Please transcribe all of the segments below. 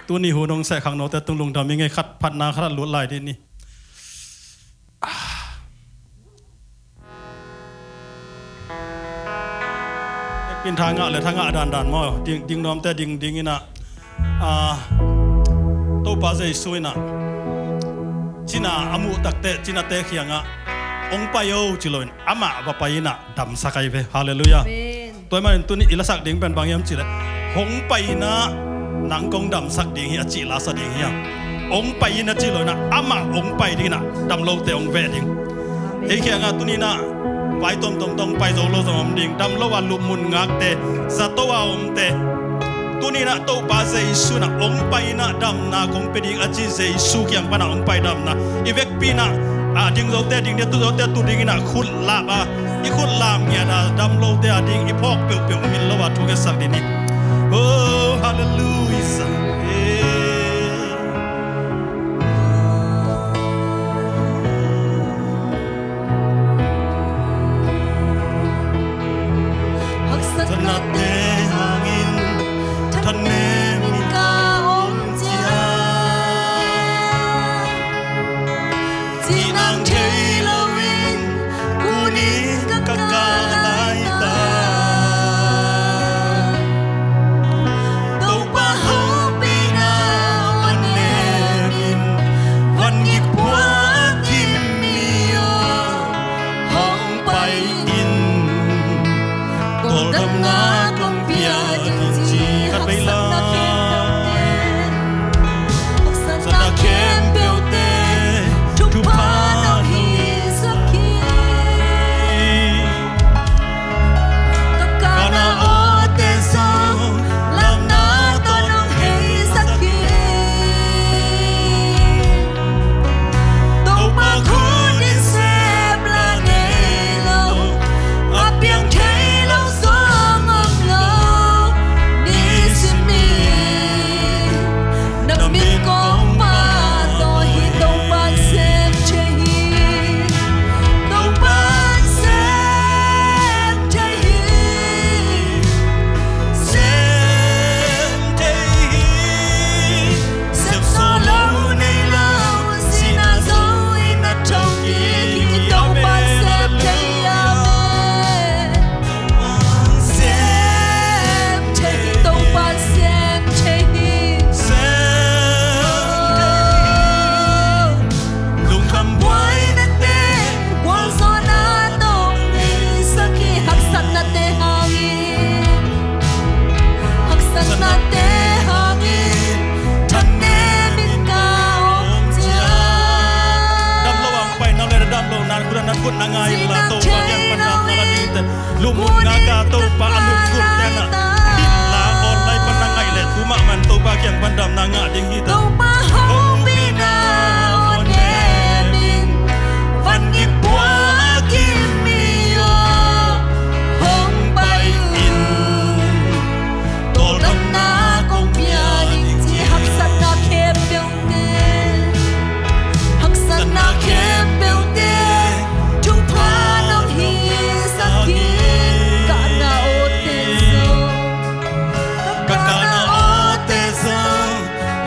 ตัวนี้หูนงใส่ขังโนแต่ตุงลุงทำยังไงขัดพัดนาขัดลวดลายที่นี่เป็นทางอะเลยทางอะด่านมั่วดิ่งน้อมแต่ดิ่งนี่นะตัวป้าใจสวยนะจีน่าอามุตักเตจีน่าเตะเขียงอะองไปโอจิโลนอามาว่าไปนะดำสักไอเวฮาเลลูยาตัวมันตัวนี้อิลสักดิ่งเป็นบางยามจิเลยหงไปนะนังกงดำสักดิ่งเฮียจิลาสักดิ่งเฮียองไปนะจิโลนะอามาองไปดิ่งนะดำโลเตองเวดิ่งเฮียงอะตัวนี้นะไปตรงไปโซโลสมดิ่งดำโลวันลุมุนงักเตสัตว์ว่าองเตตัวนี้นะตัวป้าเจสุนะองไปนะดำนะคงเป็นดิ่งอาจิเจสุเกี่ยงปนะองไปดำนะอีเวกปีนะดิ่งโลเตดิ่งเดียตัวโลเตตัวดิ่งนะขุดลาบอีขุดลามเนี่ยนะดำโลเตดิ่งอีพอกเปียวมิลโลว่าทุกสักดิ่งนี้โอ้ฮาเลลูยา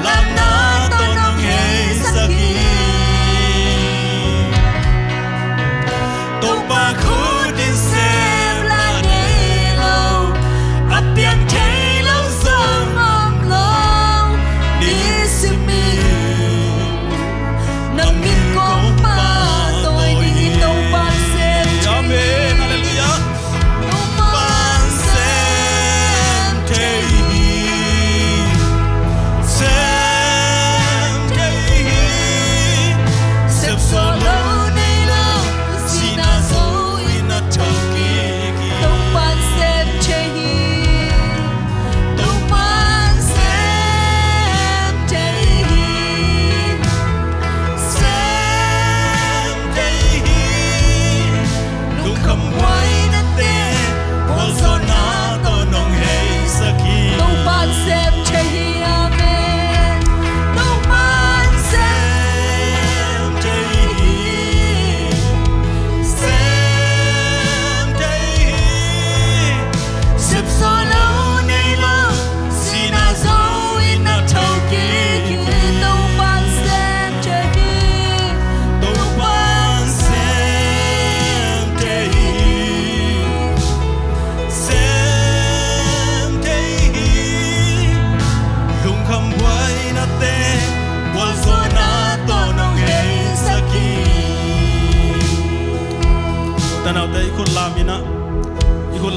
Lam na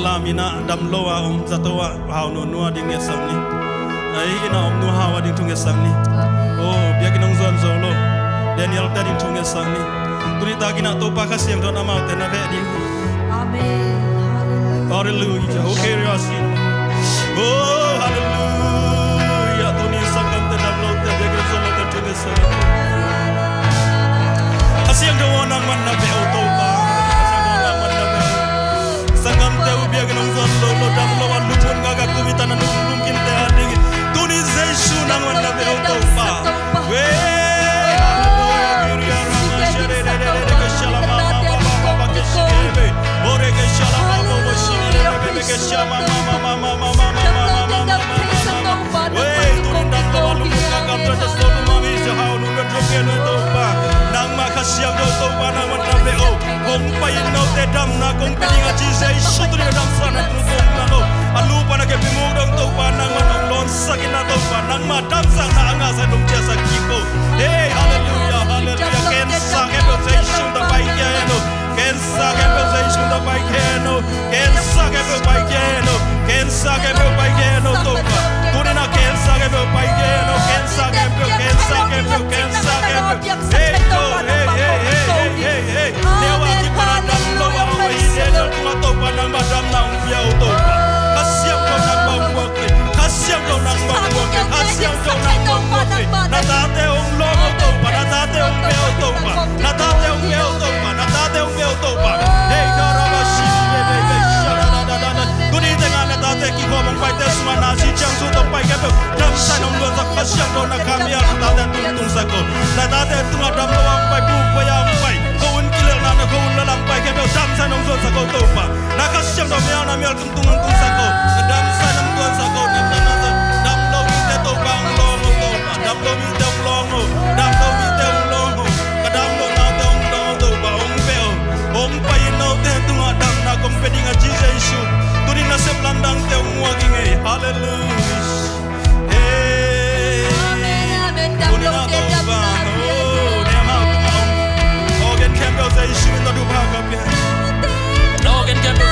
lamina dam loa zatoa hau no nuwa ding esang ni ai ina nu hawa ding tung esang ni oh biar kinong zon zolo Daniel tadi tung esang ni tuni ta kina to pa kasiem to na mau te na ve ding amen hallelujah okay riasin oh hallelujah tuni sakam te dam lo te biar kinong zolo te tung esang kasiem to wanang man na ve auto pa sangam te ubia genong zon lo dam lo wan lupun gaga kumita na nung kinte ading tuni zeishu nang wan na beo to pa we hallelujah rama shere de ke shala ma ke shebe ore ke shala ma bo shire be ke shama ma we tuni dam lo wan lupun gaga to so no mami se hau nu kan joke no to pa nang ma khasiam do to pa nang wan na beo kong pa yin no te dam na kong pinga chi zeishu tu dam sana tu kong na lo alu pa na ke pimug dong to pa nang manong lon sakin na to pa nang ma dam sang na anga sa dong chia sa kiko hey hallelujah hallelujah ken sa ke be zeishu da pai ke no ken sa ke be zeishu da pai ke no ken sa ke be pai ke no ken sa ke be pai ke no to pa tu na ken sa ke be pai ke no ken sa ke be ken sa ke be ken sa ke be hey hey dewa ki para dam lo wa wa ise no tu to pa nang ma dam na pia to pa kasiam ko nang ba mo ke kasiam ko nang ba mo ke kasiam ko nang ba mo ke na ta te ong lo to pa na ta te ong beo to pa na ta te ong beo to pa na ta te ong beo to pa hey karaba shi be be sha da tu ni te nga na ta te ki ko mong pai te sma na si chang su to pai ke be dam sa nong lo za kasiam ko na kamia ta te tung sa ko na ta te tung dam lo ang pai bu pa ya pai ko un kilel na ko un la lang pai ke be dam sa nong zo sa ko to pa na kasiam do mea na mel tung sa ko dam sa nong zo sa ko na na dam lo mi te to bang lo mo to pa dam lo mi te lo mo dam lo mi te lo mo ka dam lo na dong dong to ba ong pe ong pai no te tung dam na kom pe ding a ji jesu tu ni na se blandang te ong wa ging e hallelujah hey amen dam lo te dam na oh ne ma ong ogen kembe jesu in do ba ka pe ogen kembe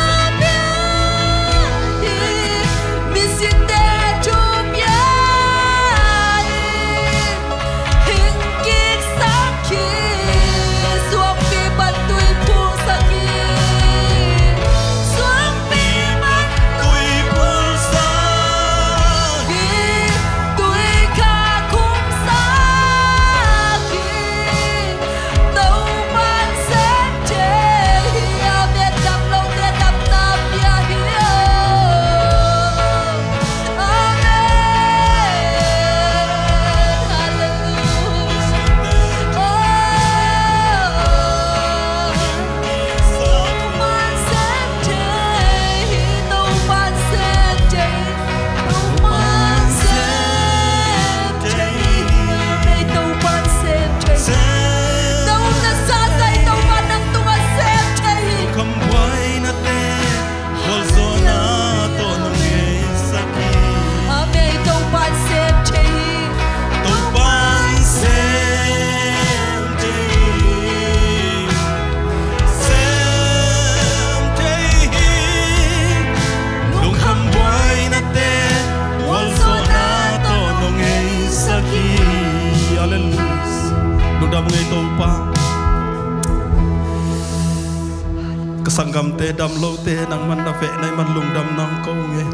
sanggam te dam lo te nang man na fe nai man lung dam nang ko nge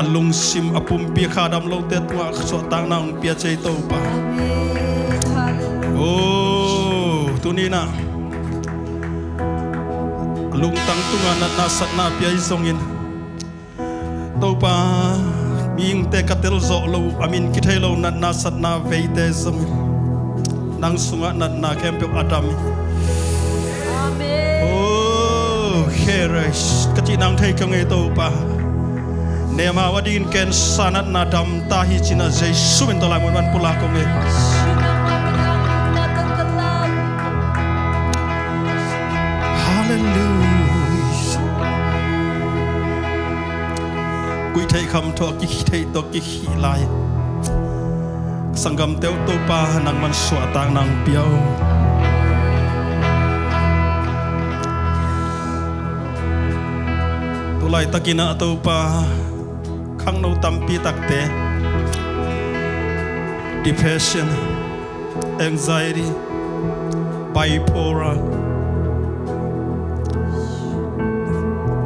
alung sim apum pi kha dam lo te twa so tang nang pia chei to pa oh tu ni na lung tang tunga na sat na pia isongin to pa bing te katel zo lo amin ki thelo na sat na ve te som nang sunga na kempe adam Heresh katinang thai kang eto pa nema wadin ken sanat na dam tahi china jesu min tolang wan pula ko nge hallelujah kui thai kham tho ki thai to ki lai sanggam teu to pa nang man so tang nang piao tulai takina atau pa khang no tampi takte depression anxiety bipolar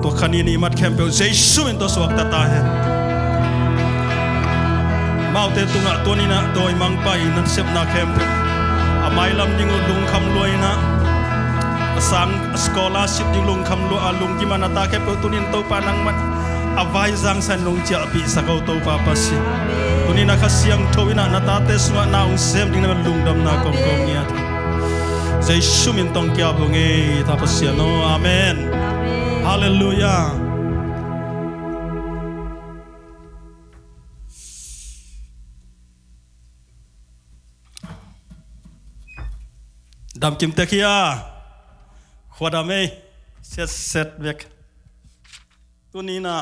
to khanini mat kempe Jesu in to suak tata he maute tunga tonina toy mangpai nan sep na kempe amai lam ding lung kham loina sang scholarship ding lung kham lo alung ki manata kempe tunin to panang mat avai jang san lung cha pi sakau to pa pasi tunina khasiang thowina nata te sunga naung sem ding na lung dam na kong kong ya Jesu min tong kya bunge tapasya no amen hallelujah dam kim tekia khodame set vek tunina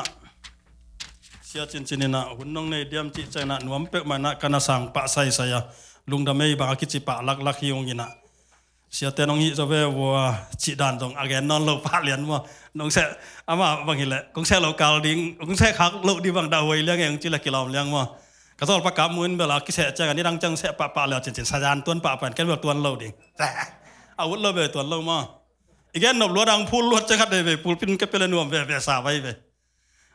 sia cincinina hunnong nei diam chi chana nuam pe mana kana sang pa sai saya lungdame ba ki chi pa lak lak hiongina sia tenong hi zobe wa chi dan dong again non lo pa lian mo nong se ama bang hi le kong se lo kal ding kong se khak lo di bang da hoi liang eng chi la kilom liang mo ka tol pa ka mun bela ki se cha ni dang chang se pa la chin sajan tuan pa pan ken tuan lo ding awut lo be tuan lo mo again no lo dang phul lo cha khat de be pul pin ke pele nuam ve sa vai ve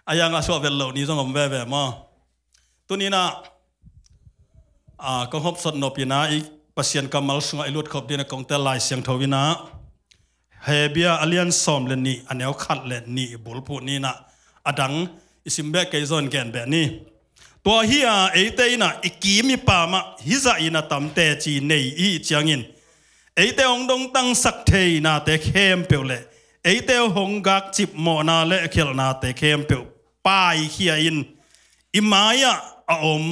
ayang aso ve lo ni zong om ve mo tunina kong hop sot no pina I pasien kamal sunga ilut khop dina kong tel lai siang thowina hebia alian som le ni aneu khat le ni bulpu ni na adang isimbe ke zon gen be ni to hi a eite ina ikimi pa ma hiza ina tamte chi nei I changin eite ong dong tang sak thei na te khem peule eite hong gak chip mo na le khel na te khem pe pai khia in imaya a om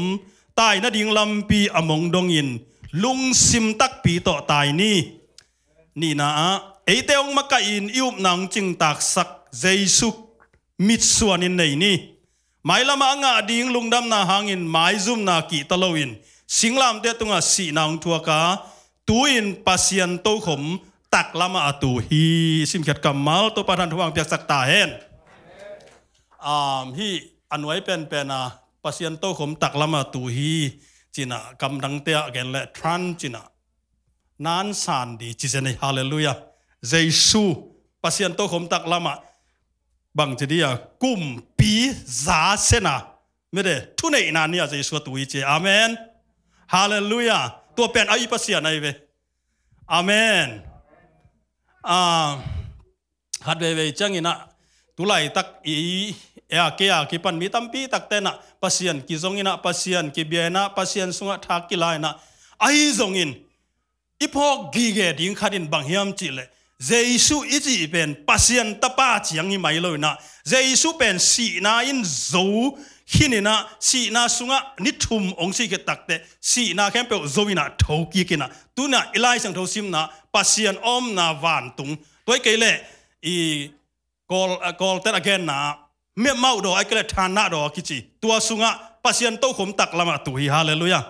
tai na ding lampi among dong in lung sim tak pi to tai ni na eite ong maka in iup nang ching tak sak Jesu mit suan in nei ni mai lama anga ding lungdam na hangin mai zum na ki taloin singlam te tunga si nang thuaka tuin pasien to khom tak lama atu hi sim khat kamal to paran thuang piak sak ta hen hi anwai pen na pasien to khom tak lama tu hi china kam dang te again le tran china nan san di chisen hallelujah Jesu pasien to khom tak lama bang chidia kum pi za sena mede thune ina nia Jesu tu hi che amen hallelujah to pen ai pasien ai ve amen hat ve changina tulai tak I ya ki pan mi tampi tak te na pasien ki zongina pasien ki biena pasien sunga thak ki lai na ai zongin ipok gi ge ding khatin bang hiam chi le Jesu iji ben pasien tapa chiang ni mai lo na Jesu pen si na in zo hinina si na sunga ni thum ong si ke tak te si na kem pe zoina thoki kina tuna ilai sang tho sim na pasien om na van tung toi ke le I call that again na me mau do ai kele thana do kichi tua sunga pasien to khom tak lama tu hi hallelujah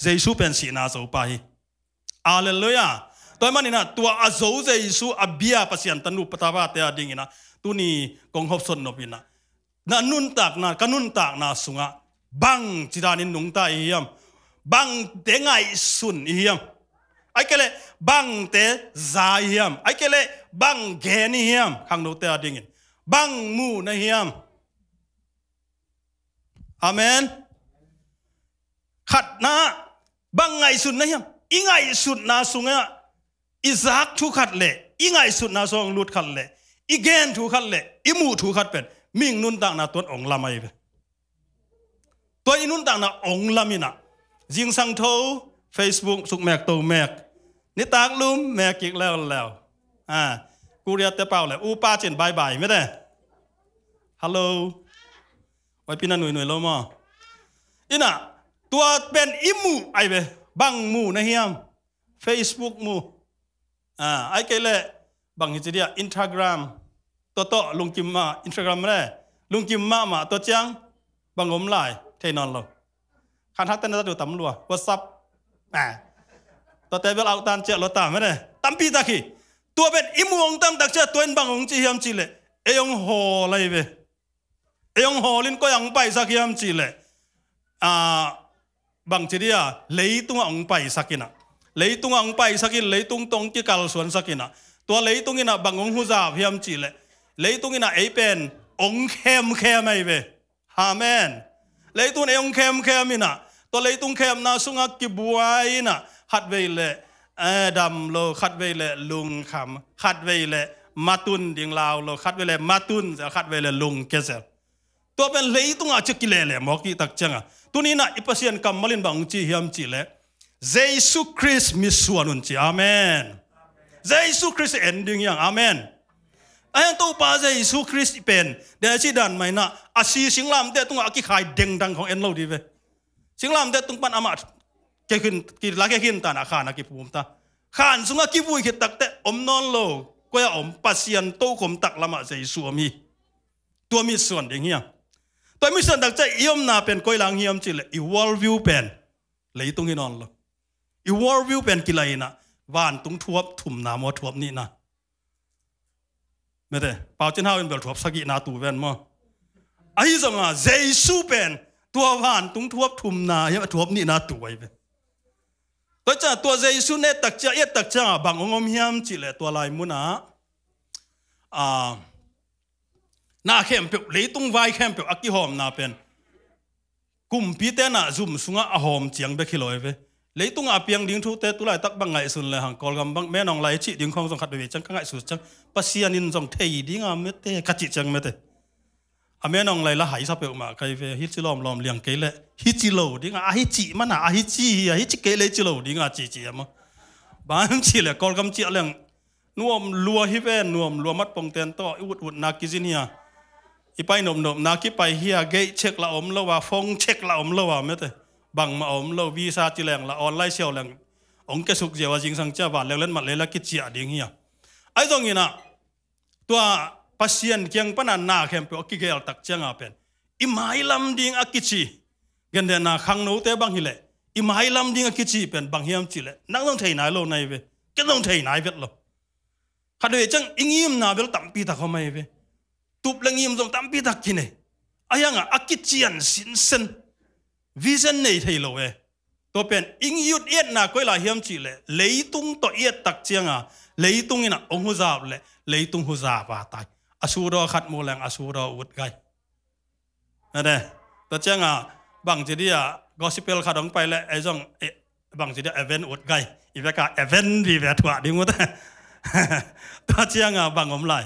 Jesu pen si na zo pa hi hallelujah toy manina tua azo Jesu abia pasien tanu pataba te ading ina tuni kong hop son no pina na nun tak na kanun tak na sunga bang chidanin nung ta hiam bang te ngai sun hiam ai kele bang te za hiam ai kele bang ge ni hiam khang no te ading in bang mu na hiam amen khat na bang ngai sun na hiam ingai sun na sunga Isaac thu khat le ingai sun na song lut khat le igen thu khat le imu thu khat pen ming nun tak na ton ong lamai be to inun tak na ong lamina jing sang tho Facebook suk mek to mek ni tak lum mek kik leoกูเรียกเตะเป่าเลยอูป้าเจนบายบายไม่ได้ฮัลโหลไว้พี่นั่นหน่วยๆแล้วมั้งอิน่ะตัวเป็นอิมูไอเบบังมูนะเฮียม Facebook มูไอเกล่บังฮิจิเดีย Instagram ตัวลุงกิมมา Instagram ไม่ได้ลุงกิมมาตัวจังบังงมลายเทนอนเราคันทักเต้นตัวตำรวจ WhatsApp ตัวเตะเวลาตานเจาะรถตามไม่ได้ตั้มปีตะกี้ตัวเป็นอิมูองตั้มตักเจาะตัวเองบังองจีเฮียมจีเลยเอยองโหอะไรเบ eng holin ko yang pai sakiam chi le bang chi dia leitung ang pai sakina leitung ang pai sakin leitung tong ki kal suan sakina tua leitung ina bangong huza hiam chi le leitung ina ei pen ong khem ai ve amen leitung ong khem ina to leitung khem na sunga ki buai na khat ve le dam lo khat ve le lung kham khat ve le matun ding lao lo khat ve le matun khat ve le lung kesel to pen leitung a chikile le mo ki tak changa tunina ipasian kamalin bang chi hiam chi le Jesus Christ misuanun chi amen Jesus Christ ending yang amen ayang to pa Jesus Christ pen de chi dan mai na asi singlam te tunga ki khai deng dang khong en lo di ve singlam te tung pan ama ke kin ki la ke kin ta na khana ki pum ta khan sunga ki vui ki tak te om non lo ko ya om pasian to kom tak lama Jesus mi to mi suan ding hiang to mi suan dak cha iom na pen koi lang hiam chi le I world view pen leitung in on lo I world view pen ki lai na van tung thuap thum na mo thuap ni na me de pau chen hau in bel thuap sagi na tu ven mo ai zonga Jesus pen tua van tung thuap thum na ya thuap ni na tu ai ve to cha tua Jesus ne tak cha yet tak cha bang ongom hiam chi le tua lai mu na na khem pe leitung vai khem pe aki hom na pen kum pi te na zum sunga a hom chiang be khiloi ve leitung a piang ding thu te tu lai tak bang ngai sun le hang kol gam bang me nong lai chi ding khong song khat be chang ka ngai su chang pasian in song thei ding a me te ka chi chang me te a me nong lai la hai sa pe ma kai ve hi chi lom liang ke le hi chi lo ding a hi chi man a hi chi ke le chi lo ding a chi ma ban chi le kol gam chi leng nuam lua hi ve nuam lua mat pong ten to ut na ki jin ya ipai nom na ki pai hia ge check la om lo wa phong check la om lo wa me te bang ma om lo visa chi leng la online sel leng ong ke suk je wa jing sang cha wa leng len ma le la ki chia ding hia ai dong ina tua pasien kyang panan na khem pe ki gel tak changa pen I mai lam ding akichi gen de na khang no te bang hi le I mai lam ding akichi pen bang hiam chi le nang dong thei nai lo nai ve ke dong thei nai vet lo kha de chang ingim na bel tam pi ta kho mai ve tup lengim dong tam pi tak kine ayanga akichian sin sen vision nei thei lo we to pen ing yut yet na koi la hiam chi le leitung to yet tak chianga leitung ina ong hu za le leitung hu za ba tai asuro khat mo lang asuro ut gai ade to chianga bang chi dia gospel kha dong pai le ai jong bang chi dia event ut gai I ve ka event vi ve thwa ding mo ta to chianga bang om lai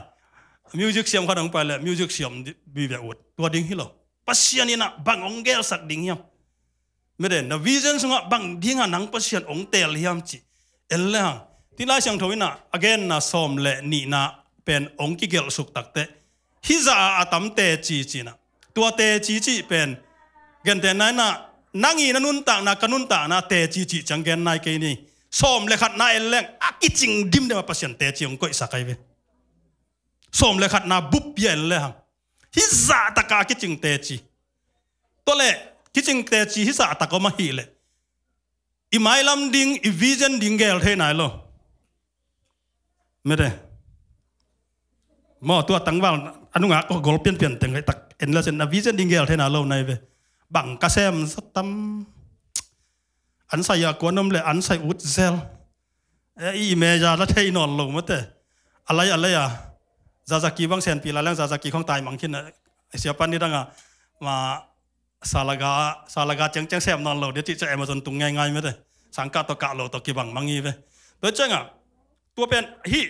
music siam kha dong pai le music siam vi ve ut to ding hi lo pasian ina bang ong gel sak ding yam me de na vision sunga bang dinga nang pasian ong tel hiam chi elang tinai sang thoina again na som le ni na pen ong ki gel suk takte hiza atam te chi na tua te chi pen gen te nai na nangi na nun ta na kanun ta na te chi chang gen nai ke ni som le khat na eleng akiching dim de pasian te chi ong koi sakai ve som le khat na bup yen le hang hiza ta ka kiching te chi to le kiching te chi hiza ta ko ma hi le I mai lam ding I vision ding gel the nai lo me de mo tua tang wal anunga ko gol pian teng tak en la sen na vision ding gel the na lo nai ve bang ka sem satam an sai ya ko nom le an sai ut zel I me ja la thei non lo mate alai ya zazaki bang sen pi la lang zazaki khong tai mang khin sia pan ni danga ma salaga chang sem non lo de ti cha Amazon tung ngai me de sangka to ka lo to ki bang mangi ve to changa tua pen hi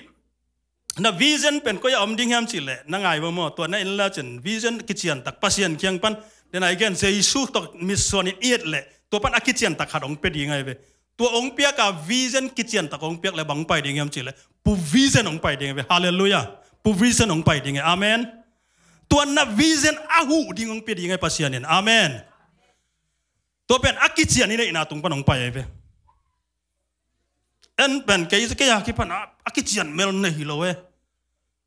na vision pen ko ya om ding ham chi le na ngai mo to na in la chen vision kichian tak pasien kyang pan then again Jesus to mission in it le to pan akichian tak khadong pe ding ngai ve to ong pia ka vision kichian tak ong pek le bang pai ding ham chi le pu vision ong pai ding ve hallelujah pu vision ong pai ding amen to na vision ahu ding ong pe ding pasien in amen to pen akichian ni na tung pan ong pai ve en pen ke ya ki pan akichian mel nei lo we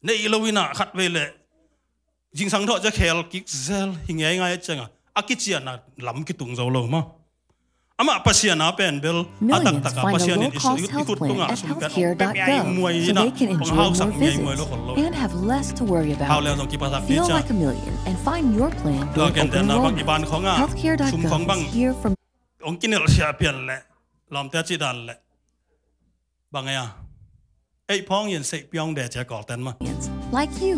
nei lo wina khat ve le jing sang tho ja khel ki zel hingai ngai changa akichian na lam ki tung zo lo ma ama pasien na pen bel atak taka pasien in isu ikut tunga sum pen healthcare.gov so they can enjoy more visits and have less to worry about. Feel like a million and find your plan during open enrollment. Healthcare.gov is here from องกินเราเสียเปลี่ยนแหละลำแต่จีดันแหละบางไงไอ้พ้องยันเสพยองเดชก่อเต็นมา like you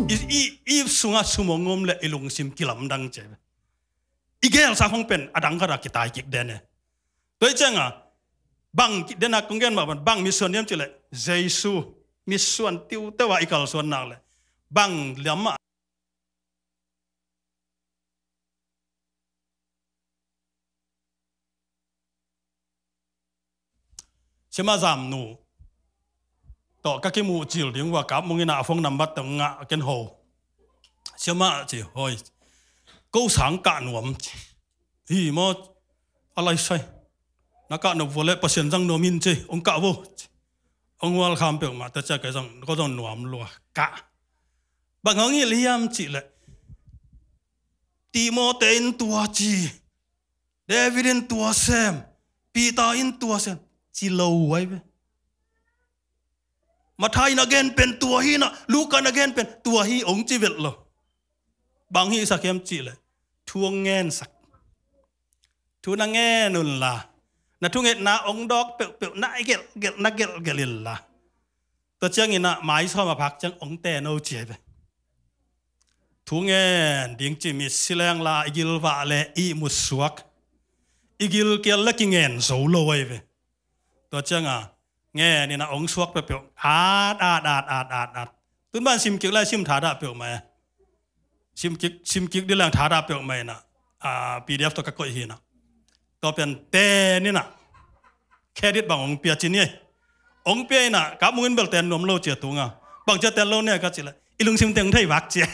อีสุงะสุมงมเลยไอ้ลุงซิมกิลำดังเจ็บอีเกลสักห้องเป็นอดังก็รักกิตายกิกเดนเนี่ยโดยเจ้าบางเดนักกงเกนมาบางมีส่วนนี้จะเลยเจสุมีส่วนติวแต่ว่าอีกส่วนนักเลยบางเลี้ยมเชื่อมาจำนูต่อก็คิมูจิลดิ้งว่ากับมึงน่าฟงนำบัตรตรงะกันโหเชื่อมาจีโอยกูสังกัดหนุ่มฮีมออะไรใช่นักการนวเล่ประสิทธิ์จังโนมินจีองกะวูองวัลคำเปิดมาแต่จะเกิดจังก็ต้องหนุ่มลัวกะบางครั้งเลี้ยมจีเลยติโมเตอินตัวจีเดวิดอินตัวเซมปีตาอินตัวเซมจีโลไว้มาไทยนักเก็นเป็นตัวฮีนะลูกกันนักเก็นเป็นตัวฮีองจีเวลโลบางฮีสักเข็มจีเลยทวงเงินสักทุนเงินนุนละนะทุงเงินนะองดอกเปล่านะเกลนักเกลิลละตัวเจ้าเงินนะหมายชอบมาพักจังองเตนเอาเจ็บทุงเงินดิ้งจิมิสิแรงละอีกิลวะเลอีมุสวกอีกิลเกลละกิเงินโซโลไว้ตัวเจ้าเงี้ยนี่นะองสวกเปล่าอาดตุ้นบ้านซิมกิกไล่ซิมถาดาเปล่าไหมซิมกิกดีแรงถาดาเปล่าไหมนะPDF ตัวก็กดหินะตัวเป็นเตนี่นะแค่ดิดบางองเปียจีนี่องเปียน่ะกับมึงเบลเตนนวมโลเจียตุงบางเจเตนโลเนี่ยก็จิละอีลุงซิมเต็งไทยวักเจีย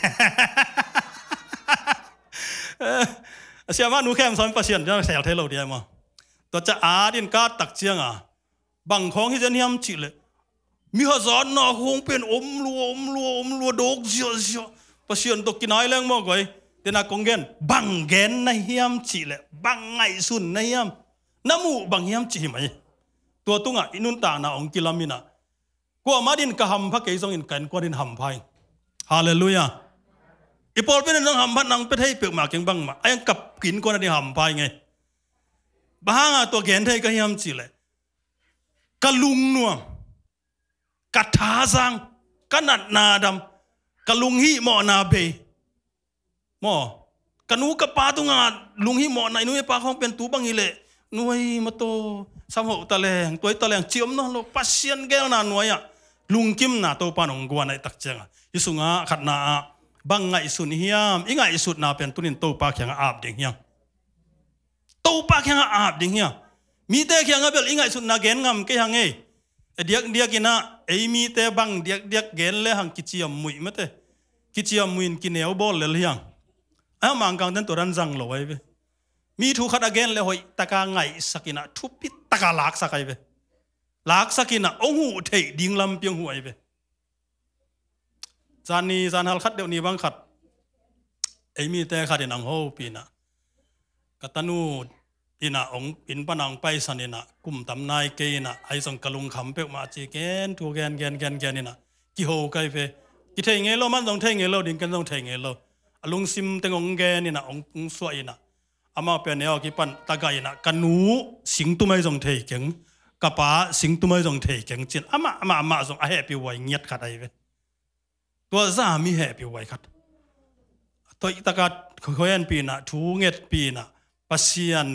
เสียมาหนูแค่สอนประเสียนจะแสลไทยโลเดียมั้งตัวจะดินกาตักเจียงบางของที่จะเนียมจิเลยมีหัวสอนน่ะคงเป็นอมลัวดกเสียประเสียนตกกินน้อยแรงมากเลยแต่นักกงเงินบังเงินในเฮียมจิเลยบังไงสุนในเฮียมน้ำมูบังเฮียมจิไหมตัวตุ้งอินุนตานะองกิลามินะกว่ามาดินกะหำพักเกยซองอินกันกว่าดินหำพายฮาเลลูยาอีพอลเป็นนังหำพัดนังไปให้เปลือกหมากยังบังมาไอ้ยังกับกินกว่าดินหำพายไงบ้างตัวเงินไทยก็เฮียมจิเลยกะลุงนัวกะท้าซังกะนัดนาดำกะลุงฮีหมอนาเบหมอกะนูกะปาตุงาลุงฮีหมอไหนนูไอปาของเป็นตูบังฮีเละนูไอมาโตสามหกตะแลงตัวไอตะแลงเจียมนั่นโลปัสเซียนแก้วนาหน่วยลุงกิมนาโตปานองกวนไอตักเจงยิสุงาขัดนาบังไงสุนเฮียมอีไงสุดนาเป็นตุนินโตปาแข็งอาบดิ่งเฮียโตปาแข็งอาบดิ่งเฮียมีแต่แข็งเบลอีไงสุดนาเกนงำแกหังเอเดียกินะไอมีแต่บังเดียเกนเลยหังกิจยมมุยมั้ยเตกิจยมมุยกินเอวบอลเลยยังมังกังเดินตัวรันจังลอยไปมีทุกขัดเกนเลยหอยตะกางไงสักินะทุบปิตะกาลักสักไอไปลักสักินะองหูเทดิ่งลำเปียงหัวไอไปจานนี้จานฮัลขัดเดี๋ยวนี้บังขัดไอมีแต่ขัดในหนังโฮปีนะกัตนูอินะองอินปนังไปสันอินะกุมตำนายเกนะไอส่งกะลุงคำเปกมาจีเกนทูเกนนี่นะกิโฮไกไปกิเทงเงโลมันต้องเทงเงโลดิ่งกันต้องเทงเงโลลุงซิมเตงองเกนี่นะองสวยนะอามาเป็นเนี่ยกิปันตะกายนะกันหนูสิงตุไม่ต้องเทเก่งกะป๋าสิงตุไม่ต้องเทเก่งจินอามาส่งอาแฮปิวไว้เงียดขัดไอเวตัวซามีแฮปิวไว้ขัดตัวตะกัดคอยอันปีนะทูเงียดปีนะปัสเซียน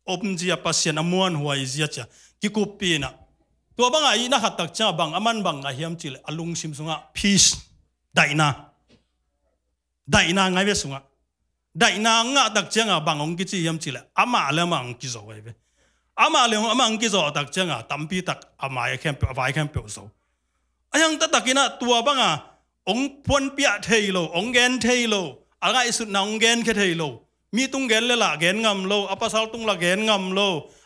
อมเจียปัสเซียนอมวนหัวเจียจ้ะกิคุปปีนะตัวบางไอ้นะขัดตักจ้าบางอามันบางไอ้เฮียมจิเลลุงซิมสุงะพีชได้นะไงเวสุงะได้นางะตักเจ้าบางองกิจิยมจิเลอามาเลมังกิโซไว้เวอามาเลมังกิโซตักเจ้าตัมปีตักอามาไอแคมเปอร์ไวแคมเปอร์โซไอ้ยังตักกินะตัวบางองพวนเปียเทโลองเกนเทโลอะไรสุดนองเกนแค่เทโลมีตุงเกนเลยละเกนงำโลอปัสสาวตุงละเกนงำโล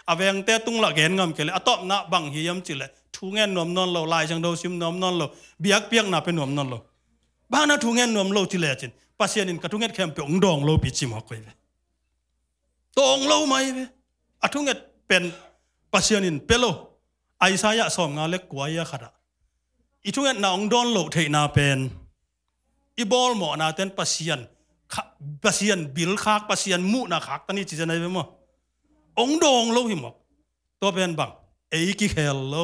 อเวงเตตุงละเกนงำเกลอตอบนะบางเฮียมจิเลทูเงินนวมนอนโลลายจังโดซิมนวมนอนโลเบียกเปียกน่ะเป็นนวมนอนโลบ้านน่ะทูเงินนวมโลจิเลจินปัสเซียนินกระทุงเงินแคมเปองดองโลปิจิมหอกไปตองโลไหมเวอทุงเงินเป เป็นปัสยานินเปโลไอซายะสอมงาเล็กกว่ายะขดาอีทุกอย่างน่าองดอนโลเทน่าเป็นอีบอลหมอน่าเต้นปัสยานบิลขากปัสยานมูน่าขากตอนนี้จีจะไหนเป็นมั้งองดองโลหิมอกตัวเป็นบังเอกิเคลโล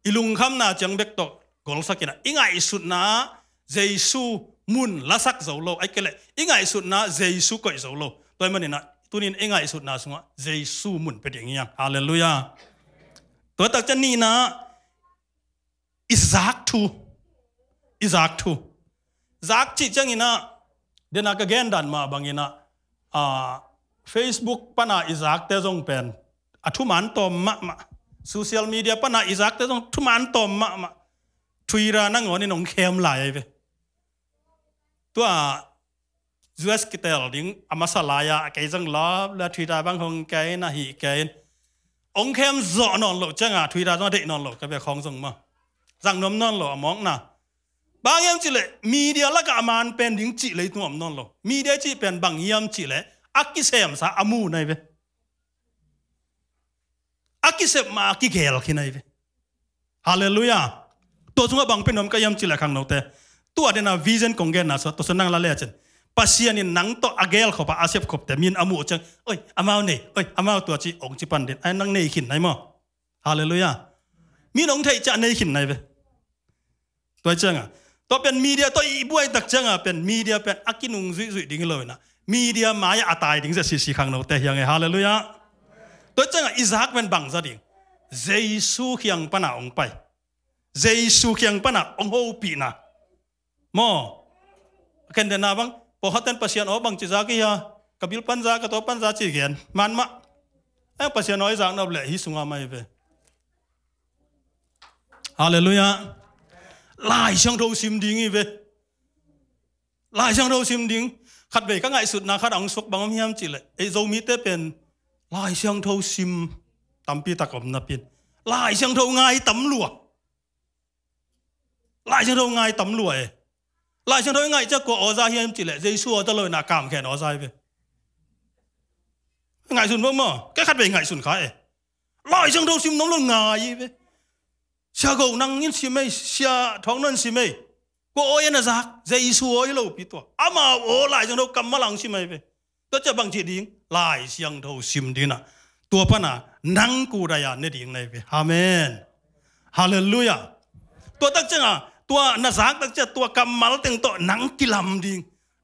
อีลุงคำน่าจังเบกตกอลสักนะอีไงสุดนะเจซูมุนละสักเจ้าโลไอ้เกลอีไงสุดนะเจซูก็เจ้าโลตัวมันนี่นะตัวนี้อีไงสุดนะสงะเจซูมุนเป็นอย่างงี้ฮาเลลูยาตัวตักจะนี่นะอิซักทูซักจิจังงี้นะเดี๋ยวนักเกณฑ์ดันมาบางงี้นะFacebook ปนาอิซักเตจงเป็นทุมันตอมมาโซเชียลมีเดียปนาอิซักเตจงทุมันตอมมาทวีรานั่งหัวนี่น้องเข้มไหลไปตัวUS กิเตลดิ้งอามาสลายะเกยจังล้อและทวีราบางคงเกยนะฮีเกยองเข้มจ่อนอนหลจังทวีราต้องเด็กนอนหลก็เป็นของส่งมาจังนมนอนหลมองนะบางอย่างจิเลยมีเดียละก็อามันเป็นดิ้งจิเลยตัวนอนหลมีเดียจิเป็นบางยามจิเลยอักกิเซมซาอามูนายเวอักกิเซมมาอักกิเกลขี้นายเวฮาเลลูยาตัวสุงบังเป็นนมก็ยำจิละขังโนเตตัวเดน่าวิชั่นของแกน่ะตัวสุนังละเล่จันปัสยานินนังตัวอเกลเขาปะอาเซฟขบแต่มีนอามูจังเอ้ยอามาเนี่ยเอ้ยอามาตัวจีองจิปันเด่นไอ้นังเนี่ยขินนายมั้งฮาเลลูยามีน้องไทยจะเนี่ยขินนายเวตัวจังอ่ะตัวเป็นมีเดียตัวอีบุ้ยตักจังอ่ะเป็นมีเดียเป็นอักกินุงซุยดิ่งเลยนะมีเดียมายาตายดิ่งจะสิขังโนเตยังไงฮาเลลูยาตัวจังอ่ะอิซักเป็นบังซะดิ่งเจซูเขียงปนาองไปเจซูเขียงปนาองโฮปีนะมอเคนเดนาบังพอฮัตเตนปัสยานบังจิจากีฮะกับบิลปันจากตัวปันจากจีเกียนมันมะไอ้ปัสยานน้อยจากนับเละฮิสุงาไม่เปฮาเลลูยาลายช่างโทซิมดิ่งอีเวลายช่างโทซิมดิ่งขัดเบก็ง่ายสุดนะขัดอังสุกบางมียามจิเลยไอ้โจมีเตเป็นลายช่างโทซิมตำปีตะกบนับเป็นลายช่างโทง่ายตำลัวลายช่างโทง่ายตำลัวลายช่างโทง่ายจะกอซาเฮียมจิเลยเจสัวตะเลยนักกามแขนอซายไปง่ายสุดมั้งก็ขัดเบง่ายสุดขาลายช่างโทซิมน้องลงง่ายไปชาโกนังยินสิไม่ชาท้องนั่นสิไม่ก็โอ้ยนะซักเจสัวยี่โลปิตัวอามาโอ้ลายช่างโทกำมาหลังสิไม่ไปตัวจะบางทีดิ้งลายช่างโทซิมดีนะตัวพนะนังกูได้ยาเนี่ยดิ้งเลยไปอาเมนฮาเลลูยาตัวตักจังตัวนาซักตักจะตัวกำมัลเต็งตัวนังกิลำดิ้ง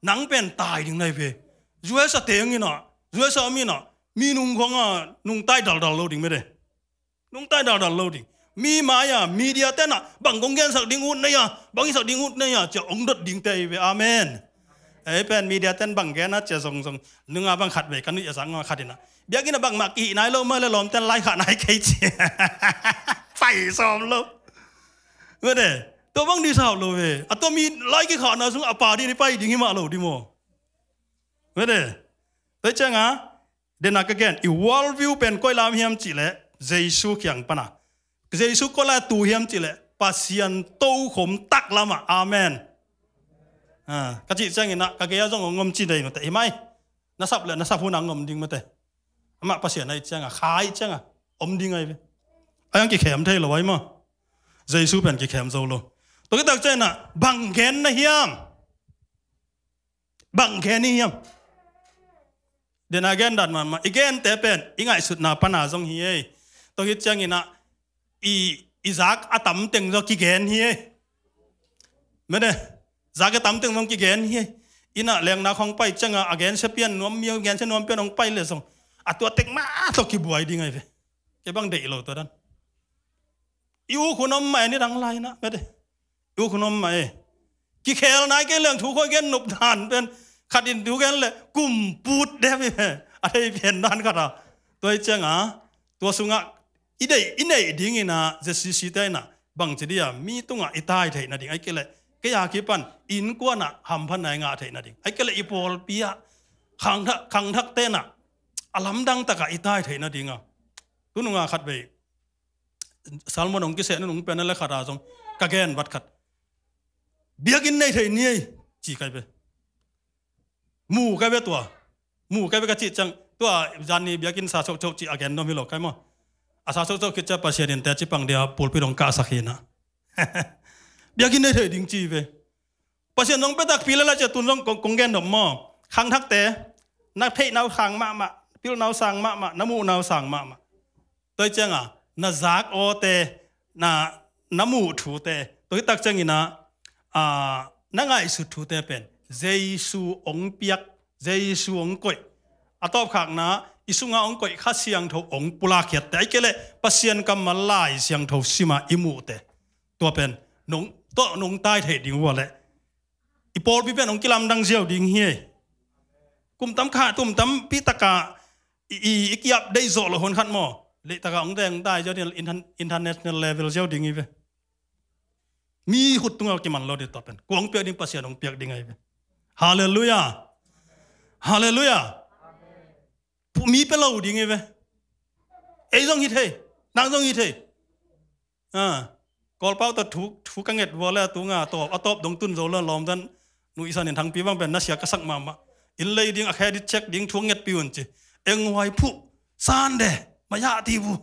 นังเป็นตายดิ้งเลยไปช่วยสเตียงนี่นะช่วยสามีนะมีนุ่งของนุ่งใต้ดอลโลดิ้งไม่ได้นุ่งใต้ดอลโลดิ้งมีมายามีเดียเต้นบางกงเกนสักดิ้งอุดเนี่ยบางสักดิ้งอุดเนี่ยจะองดดิ้งเตยไปอาเมนไอ้เป็นมีเดียเต้นบางแกนะจะส่งนึงบางขัดไปกันนี่จะสั่งมาขัดนะเบียกินบางมากี่นายโลมาเลยล้อมเต้นไล่ขัดนายใครเชี่ยไฟซ้อมโลเมื่อเดตัวบางดีสาวโลเวอ่ะตัวมีไล่กี่ขัดนะซึ่งอาป่าดีนี่ไปดิ้งหิมะโลดิโมเมื่อเดแต่จังเดนักแกนอีวอลวิวเป็นก้อยลามเฮียมจิเล่เจสุเขียงปนะเจสุก็ละตูเฮียมจิเล่ปัสยันโตขมตักละมาอาเมนกะจิจังนะกะเกียจงงมจีได้มาแต่ไหมนัสับเลยนัสับผู้นางงมดิ้งมาแต่มาปัสยันไอ้จังขายจังอมดิ้งไงไปไอ้ยังกี่เข็มเท่หรอไว้มั้งเจสุเป็นกี่เข็มโซโลตัวก็ตักใจนะบังแขนนะเฮียมบังแขนนี่เฮียมเดนอาเกนดันมาอีกแกนแต่เป็นอีง่ายสุดนะปนาจงเฮียตัวคิดจังนะอีซักอาตั้มเต็งเรากี่แกนเฮียไม่ได้ซักอาตั้มเต็งเรากี่แกนเฮียอีน่ะแรงนักของไปจังอาเกนเชเปียนนวมมีอาเกนเชนวมเปียนของไปเลยส่งตัวเต็งมาตัวกี่บวยดีไงไปแกบังเด็กเราตัวนั้นอีอูคุณน้องใหม่นี่ดังไรนะไม่ได้อีอูคุณน้องใหม่กี่แคลนายแกเรื่องถูกคนแกหนุบทานเป็นขัดอินถูกกันเลยกุมปูดได้ไหมอะไรเปลี่ยนด้านกันอ่ะตัวจังตัวสุงะอีเดย์ดิ้งนะจะสิได้นะบางทีเดียมีตุงอีตายเถอะนะดิ้งไอ้เกล้ก็อยากคิดปันอินกว่านะหำพันไหนงาเถอะนะดิ้งไอ้เกล้อีโพลปีอะขังทักเต้นอะอลัมดังตะกะอีตายเถอะนะดิ้งตัวนุ่งขัดไปสารมันองกิเสนนุ่งเป็นนั่นแหละขัดอาจงกะแกนวัดขัดเบียกินในเถอะนี่จีกันไปหมู่กันไปตัวหมู่กันไปกระจิตจัง ตัวจันนี่เบียกินซาโชโชจิอาแกนโนมิโลใครมั้งอาซาโชโชคิดจะภาษาเดินแต่จิปังเดียปูลพิดงกาสักหินะเบียกินได้ถึงดิ้งจีเวภาษาน้องเป็ดตักพิลละจะตุนน้องกงแกนดมมอขังทักเตนักเทนาวขังมาพิลนาวสังมาน้ำมูนาวสังมาตัวเจ้าอ่ะน่าจักโอเตน่าน้ำมูถูเตตัวตักจังอินะนั่งไงสุดถูเตเป็นเจสูองเปียกเจสูองก่อยอัตอบขังนะอิสุงาองก่อยข้าเสียงทงองปุลาเขียดแต่ไอ้เกล้ภาษากัมมาลายเสียงทงสิมาอิมูเตตัวเป็นนงโตนงใต้เทดิ้งวัวเลยอีโปลพี่เป็นองกิลามดังเจียวดิ้งเฮียกุมตั้มขาตุ่มตั้มพี่ตะกาอีกยับได้โจละคนขัดหม้อเลยตะกาองแดงได้เจ้าเนี่ยinternational level เจ้าดิ้งอีเวมีหุดตุงเอากี่มันเราเด็ดต่อเป็นกวงเปียกดิ้งภาษาองเปียกดิ้งไงเวฮาเลลูยาฮาเลลูยามีเป็นเราดิ้งไงเวไอ้ต้องฮิตเฮนางต้องฮิตเฮกอลเป้าตัดถูกกังเงิดวัวแล้วตัวงาตอบดงตุนโจลล้อมดันนุอิสานเห็นทางปีบังเป็นนักเสียกษักมาอินเลยดิ้งอะแค่ดิเช็คดิ้งทวงเงิดปีวันจีเอ็งไว้ผู้ซานเดมายาทีบู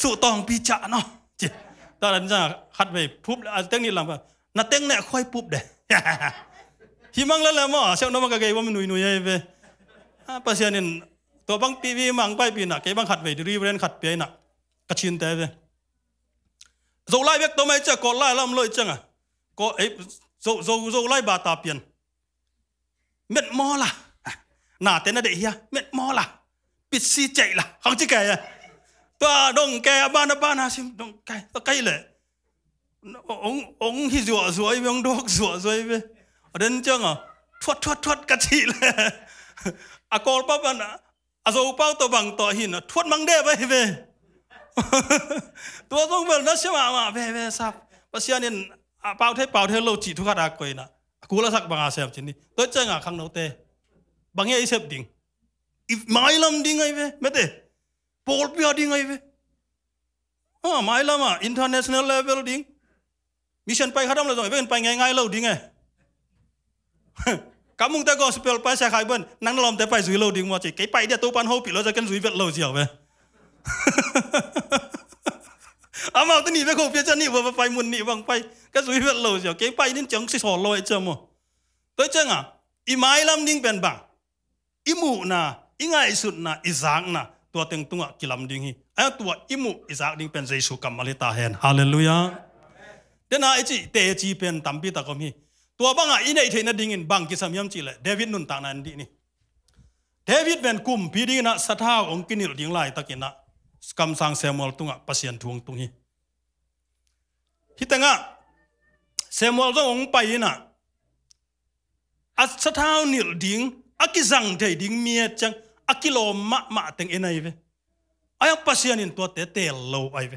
สุตองปีจ่าเนาะจีตอนนั้นจะขัดไปปุ๊บอาจจะนี่ลำบากนัดเต็งเนี่ยค่อยปุ๊บเดหิมังแล้วแหละมั้งเช้าน้องมันก็เกยว่ามันหนุ่ยๆไปภาษาเนี่ยตัวบังปีมังไปปีน่ะเกยบังขัดไปรีเวนขัดไปน่ะกระชินแต่ไปโจไล่เบกตัวไม่เจ้าก็ไล่ล้ำเลยจังอ่ะก็โจไล่บาตาเปลี่ยนเม็ดมอล่ะหน้าเต้นอะไรเฮียเม็ดมอล่ะปิดซีใจล่ะเขาจะแก่ตัวดงแก่บ้านนะสิดงแก่ตัวใกล้เลยองที่สวยเมืองดอกสวยไปเดินจังอ่ะทวดกระชีเลยอากอลป้าบ้านอาโจเป้าตัวบังต่อหินทวดมังเด้ไปเวตัวต้องเป็นนักเชื่อมาเพ่ทราบภาษาเนี่ยเป่าเทเราจีทุกข์อากุยนะกูละสักบางอาเซียมจินนี่ตัวเจ้าข้างโน้ตเตบางอย่างอีเซฟดิ้งอีไม้ลำดิ้งไงเว้ไม่เตะโพลพิอาดิ้งไงเว้ไม้ลำinternational level ดิ้งมิชชั่นไปข้าดำเลยตรงไปง่ายๆเราดิ้งไงกำมุงแต่ก็สเปลไปใช้ใครบ้างนั่งลมแต่ไปสุยเราดิ้งว่าจีไก่ไปเดี๋ยวตัวปันหัวปิดเราจะกันสุยเวทเราเจียวเว้อามาตัวนี้ไปโคเปียจันนี่ว่าไปมุนนี่บางไปก็สุยเวทเราเจียวเก่งไปนี่จังสิสอนลอยเจ้ามั้งตัวจังอ่ะอีไม้ลำดิ้งเป็นบังอีมูน่ะอีง่ายสุดน่ะอีสางน่ะตัวเต็งตัวกิลำดิ้งฮีไอ้ตัวอีมูอีสางดิ้งเป็นเจสุกัมมาลิตาเฮนฮาเลลูยาเดี๋ยวน่ะไอ้จีเตจีเป็นตัมปีตะกอมีตัวบังอ่ะอีเนี่ยเทนดิ้งอินบังกิสามียมจีเลยเดวิดนุนต่างนั้นดีนี่เดวิดเป็นกุมพีดิ้งน่ะสัทธาองกินิลดิ้งไล่ตะกินน่ะกำสังเซมอลตุงอ่ะปัสยันทวงตุงฮีที่ตั้งอ่ะเซมอลต้ององไปน่ะอัศท้าวนิลดิ้งอากิจังใจดิ้งเมียจังอากิโลมะเต็งเอ็นไอเวอายังปัสยานินตัวเตะโลไอเว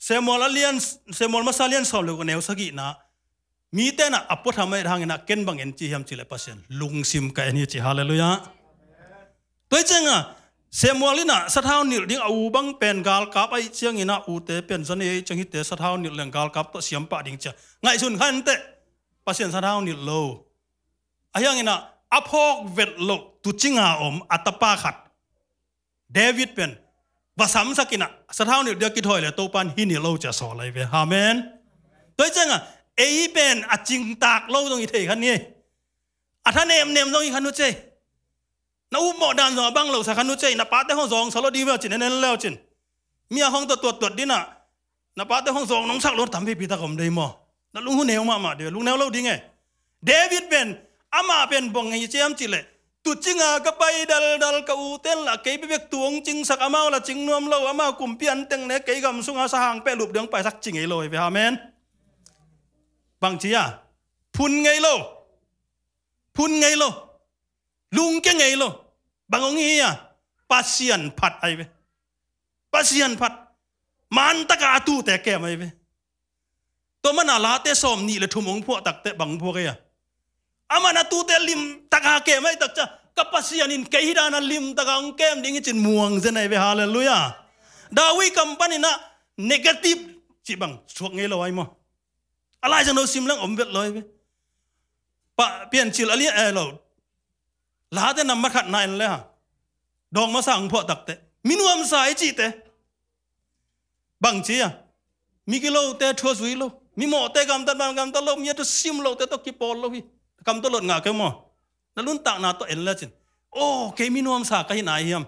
เซมอลเลียนเซมอลมาซาเลียนสอบเลยกันเอวสกินะมีแต่น่ะอัปปะทำไมทางนั้นเก็นบังเอ็นจีฮัมจิเลปัสยันลุงซิมกันนี่จีฮาเลลูยาตัวจังอ่ะเซมอลน่ะสัทธาวนิลดิ้งเอาบังเป็นกาลกับไอเชียงอินะอูเตเป็นสันเอจังฮิตเตสัทธาวนิลเรื่องกาลกับตัวเสียมปะดิ้งจ้ะไงสุนขันเตปัสยันสัทธาวนิลโลอายังไงนะอพอกเวทโลตุจิงาอมอัตปาขัดเดวิดเป็นภาษาสักกินะสถานีเดียกิถอยเลยตัวปันฮินิโลจะสอนอะไรเว้ยฮาเมนตัวจังอ่ะเอเป็นอจิงตากโลตรงอีเทขันนี้อัฐเนมตรงอีขันนู้เจน้าอุ้มหมอดานสองบังโลสักขันนู้เจน้าป้าแต่ห้องสองสโลดีเวลจินนั่นแล้วจินเมียห้องตัวดิน่ะน้าป้าแต่ห้องสองน้องสักรถทำให้ปีตะกอมได้หมอน้าลุงหุ่นเหนียวมาเดี๋ยวลุงแนวเล่าดีไงเดวิดเป็นอามาเป็นบงไงเจียมจิเลตุจิงากไปดัลกอูเตนละเกยไปเบกตวงจิงสักอามาละจิงนวมเราอามากุมเปียนเต็งเนเกยกำสุงอาสหางเปลุบเดืองไปสักจิงไงโลยไปฮาเมนบางทีอ่ะพุนไงโลลุงแกไงโลบางองค์อ่ะปัสยันผัดไอเวปัสยันผัดมันตะกาตูแต่แกไม่เวตัวมันอาลาเตสอมนี่เลยทุ่มองพวกตักเตบังพวกไอ้อามานาตูเตลิมตะกาเกไม่ตักจ้ะกับปัสยานินเกยดานาลิมตะกางเกมดิ้งจินม่วงเจนไอเวฮาเลลูยาดาวิกัมปานินะเนกาทีฟจิบังสวกไงเราไอ้มั้งอะไรจังเราซิมลังอมเวทเลยเว้ยปะเปลี่ยนจิลอะไรเรา ลาเตนำมาขัดนายเลยฮะดองมาสั่งพอตักเตมินวมสายจีเตบางทีอ่ะมีกิโลเตทัวสุยโลมีหมอเตกำตันบางกำตันโลมีตัวซิมโลเตตัวกิปอลโลพี่กำตัวหลดงาเกมอนั่นลุ้นตักนาตัวเอ็นเลยจินโอ้เคมินวมสากันไหนเฮียม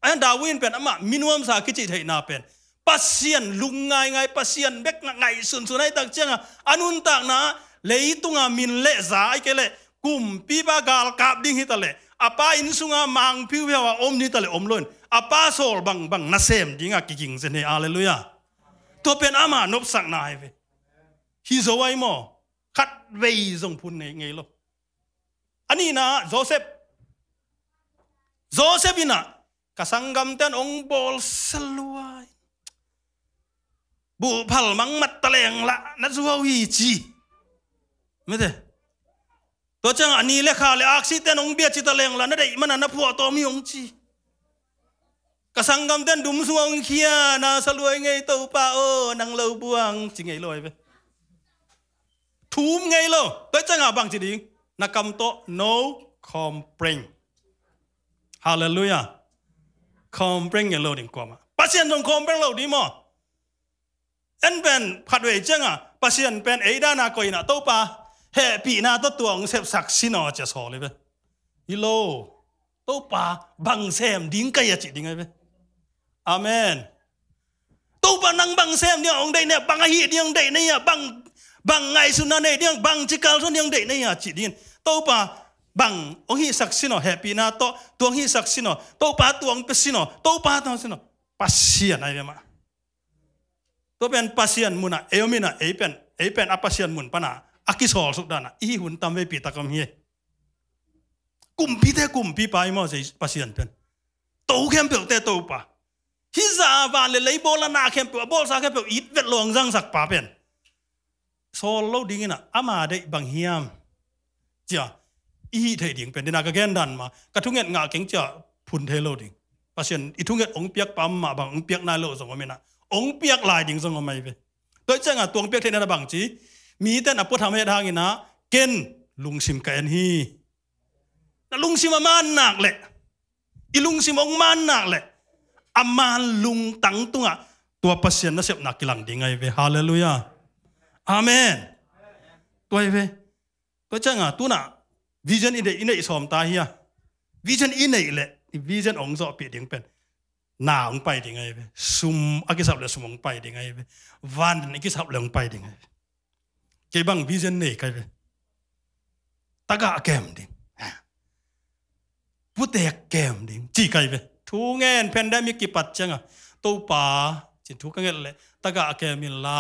อันดาวินเป็นอ่ะมามินวมสากิจิตให้นาเป็นปัสเซียนลุงไงปัสเซียนเบกไงสุนให้ตักเจ้าอันนู้นตักนะเลยตุงามินเละสายเกเลยกุมปีบากาลกาบดิ้งฮิตเลยอาป้าอินสุงามังพิวเวว่าอมนี่ตะเลยอมล้นอาป้าโซลบังนาเซมดิ้งอะกิ่งเสน่ห์อาเลลูยาตัวเป็นอามานบสักนายเวฮิโซไวโมคัดเวย์ส่งพุนไงโลอันนี้นะโจเซฟอินะกสังกัมเตนองบอลสลวยบุพัลมังมัดตะเลงละนัดว่าวิจีไม่ได้ตัวจังอันนี้เลขาเลอักซิเตนองเบียจิตะเลงละนั่นได้มันนับพวกตัวมีองจีกสังกัมเตนดุมสวงเขียนาสลวยไงตัวป้าโอ้นางเลวบวงจริงไงลอยไปทุ่มไงโลตัวจังอ่ะบางจีดิงนักกำโต no complain ฮาเลลูยา complain อย่างโลดิ่งกว่ามาปัสเซียนต้อง complain โลดีมั้งอันเป็นผัดเวจังอ่ะปัสเซียนเป็นไอ้ด้านนักกอยน่ะตัวป้าเฮปีน่าตัวเสพสักสินอจะสอเลยเว้ยฮิโลตัวป้าบังเซมดิ้งไกยจิดิ้งไงเว้ยอาเมนตัวป้านังบังเซมเนี่ยองได้เนี่ยบังฮีเนี่ยองได้เนี่ยบังไงสุนันเนี่ยบังจิกาลสุนยังได้เนี่ยจิดิ้งตัวป้าบังองฮีสักสินอเฮปีน่าตัวฮีสักสินอตัวป้าตัวองเปสินอตัวป้าตัวสินอปัสเซียนอะไรมาตัวเป็นปัสเซียนมุนะเอวมินะเอเป็นอปัสเซียนมุนปะนะอากิสอลสุดด้านะอีหุ่นตามเวปีตะกำเฮกุมพีเตกุมพีไปมั่งสิปัสเซียนเป็นโตเข้มเปล่าเตโตป่ะฮิซาบานเลยบอลนาเข้มเปล่าบอลซาเข้มเปล่าอีดเวทลองจังสักป่าเป็นโซโลดิ้งนะอามาได้บางเฮียมจ้ะอีเทดิ้งเป็นดินากระแกนดันมากระทุงเงินงาเก่งจ้ะพุนเทโลดิ้งปัสเซียนอีทุงเงินองเปียกปั๊มมาบางองเปียกนายโลสงฆ์ไม่นะองเปียกลายดิ้งสงฆ์ไม่ไปโดยจังอ่ะตัวองเปียกเทนนะบางจีมีแต่นับพูดทำให้ทางนี้นะเกณฑ์ลุงซิมกันฮีนะลุงซิมมันหนักเลยอีลุงซิมองมันหนักเลยอามันลุงตั้งตัวปัสเซียนนั่นเสียบหนักกิลังดิ้งไงเว้ฮาเลลูยาอาเมนตัวเว้ตัวจังอ่ะตัวน่ะวิชั่นอินเดสอมตาเฮียวิชั่นอินเดเลยวิชั่นองค์สอบเปียดิ้งเป็นหนาองไปดิ้งไงเว้ซุมอากิสับเลยซุมองไปดิ้งไงเว้วันอากิสับเลยองไปดิ้งไงเก็บบังวิชั่นนี่ใครเป็นตากาเกมดิ้งผู้เตะเกมดิ้งจีใครเป็นทุกเงินแพนได้มีกี่ปัจจังอ่ะตัวป่าจิทุกเงินเลยตากาเกมิลลา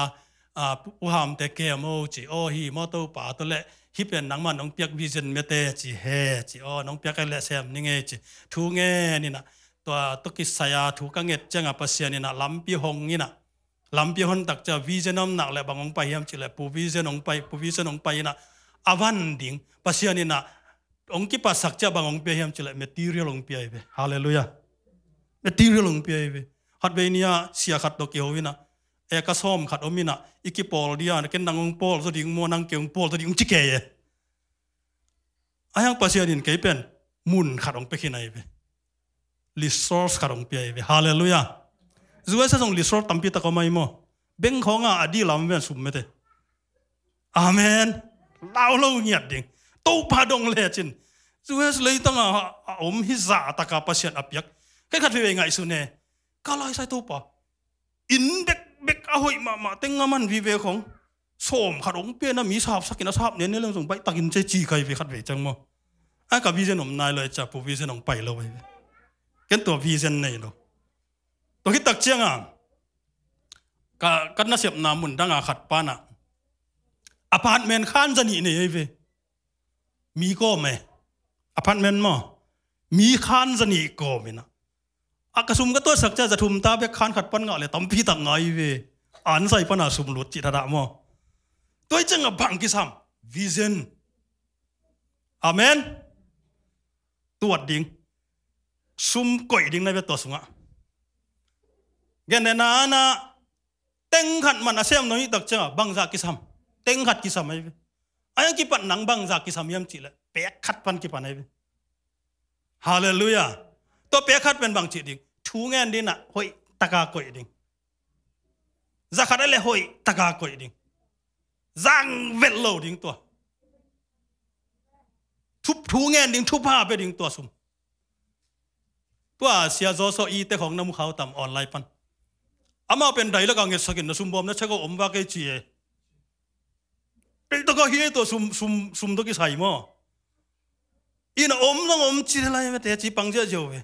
ผู้หามเตะเกมโอจีโอฮีมอตัวป่าตัวเละฮิเป็นนังมันน้องเปียกวิชั่นเมเตจีเฮจีโอน้องเปียกกันเละแซมนี่ไงจีทุกเงินนี่นะตัวกิสยาทุกเงินจังอ่ะปัสเซียนี่นะลำปีหงนี่นะลำเปียหงตักจะวิชั่นน้ำหนักเลยบางองไปยามจิเลยปูวิชั่นองไปนะอาวันดิ้งปัสเซียนี่นะองค์กิปัสสักจะบางองไปยามจิเลยเมทีเรียลองไปไอ้เว้ฮาเลลูยาเมทีเรียลองไปไอ้เว้ฮัดเวเนียเสียขัดดอกเกี่ยววินะเอกสอมขัดอมินะอีกิปอลเดียนเก็นดังองปอลสดิ้งมัวนังเกี่ยวปอลสดิ้งจิเกยไอ้ยังปัสเซียนี่เกี่ยเป็นมุนขัดองไปขี้ไหนเว้ลิสอร์สขัดองไปไอ้เว้ฮาเลลูยาจู่ว่าจะส่งลิสอร์ตั้มปีตะก็ไม่หมอเบ่งของอ่ะอดีลำเว้นสุ่มไม่ได้อาเมนเล่าเงียบดิ่งตู้พาดงเละจินจู่ว่าเลยตั้งอมฮิซาตะกาปัสเซียนอภิยักแค่ขัดเวงไงสุเนี่ยก็ลอยใส่ตู้ป่ะอินเบกเอาหอยมาเต็งมันวิเวของสมขัดองเปียนะมีสาบสักกินสาบเนี่ยเรื่องส่งไปตักินใจจีใครไปขัดเวจังมั้งไอ้กับวิเซนอมนายเลยจะผู้วิเซนองไปเลยกันตัววิเซนเนี่ยเนาะตัวที่ตักเชียงอ่ะกันน่าเสียบน้ำมุนดังอาขัดปานะอพาร์ตเมนต์ข้านจะหนีเนี่ยเว้ยมีก็ไหมอพาร์ตเมนต์มั้งมีข้านจะหนีก็ไหมนะอากาศสุ่มก็ตัวสักจะทุ่มตาเบียข้านขัดปันเงาเลยตั้มพี่ตั้งไงเว้ยอ่านใส่ปันอาสุ่มหลุดจิตระดับมั้งตัวจังกับบังกิสามวิเซนอาเมนตัวดิ่งสุ่มก่อยดิ่งในเวทตัวสุ่มอ่ะเงี้ยนะเต็งขัดมันอาเซียมน้อยตักจังบังจากกิสามเต็งขัดกิสามไอ้เว้ยไอ้กิปันหนังบังจากกิสามยามจีเลยเปียกขัดปันกิปันไอ้เว้ย ฮาเลลูยาตัวเปียขัดเป็นบางจิตดิ่งทูเงินดินะหอยตะกากอยดิ่งจะขัดอะไรหอยตะกากอยดิ่งจังเวลโลดิ่งตัวทุบทูเงินดิ่งทุบผ้าไปดิ่งตัวซุ่มตัวเสียโซโซอีเตของน้ำเขาต่ำออนไลน์ปันอามาเป็นไรแล้วก็เงี้ยสกินนะซุ่มบอมนะเช่ก็อมว่าเกจีเป็นตัวก็เฮียตัวซุ่มตัวกี่ใส่หม้ออีน่ะอมต้องอมจีอะไรไม่แต่จีปังเจ้าเจ้าเว้ย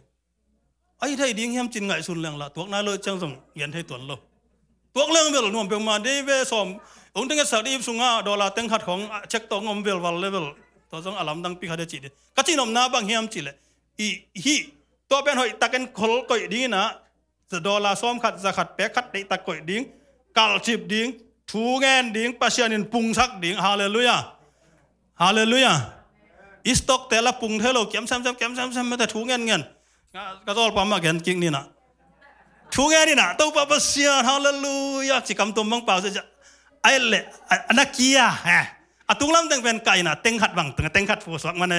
ไอ้ไทยดิ้งเฮียมจินไงสุนเรื่องละตัวนั้นเลยจังส่งเย็นให้ตัวเราตัวเรื่องเวลนวมเปมาได้เวสอมองค์ตั้งแต่สักดีสุงาดอลลาร์ตั้งขัดของเช็คตัวงมเวลวัลเลเวลตัวส่งอารมณ์ตั้งปีขัดจีดก็จีนอมน้าบางเฮียมจีเลยอีตัวเป็นหอยตะกันขลก่อยดิ้งนะจะดอลลาร์ซ้อมขัดจะขัดแปะขัดได้ตะก่อยดิ้งกัลจิบดิ้งทูเงินดิ้งปัศยานินปุงสักดิ้งฮาเลลูยาฮาเลลูยาอิสต็อกแต่ละปุงเทโลเก็มซ้ำไม่แต่ทูเงินก็ต้องปั๊มมาแกนกิ่งนี่นะทูเงินนี่นะตัวปัศยาฮาเลลูยาจิกำตัวมังเปล่าจะไอ้เละอันนักเกียร์ฮะตุงลำเต็งเป็นไก่นะเต็งขัดบังเต็งขัดฟูสวกมัน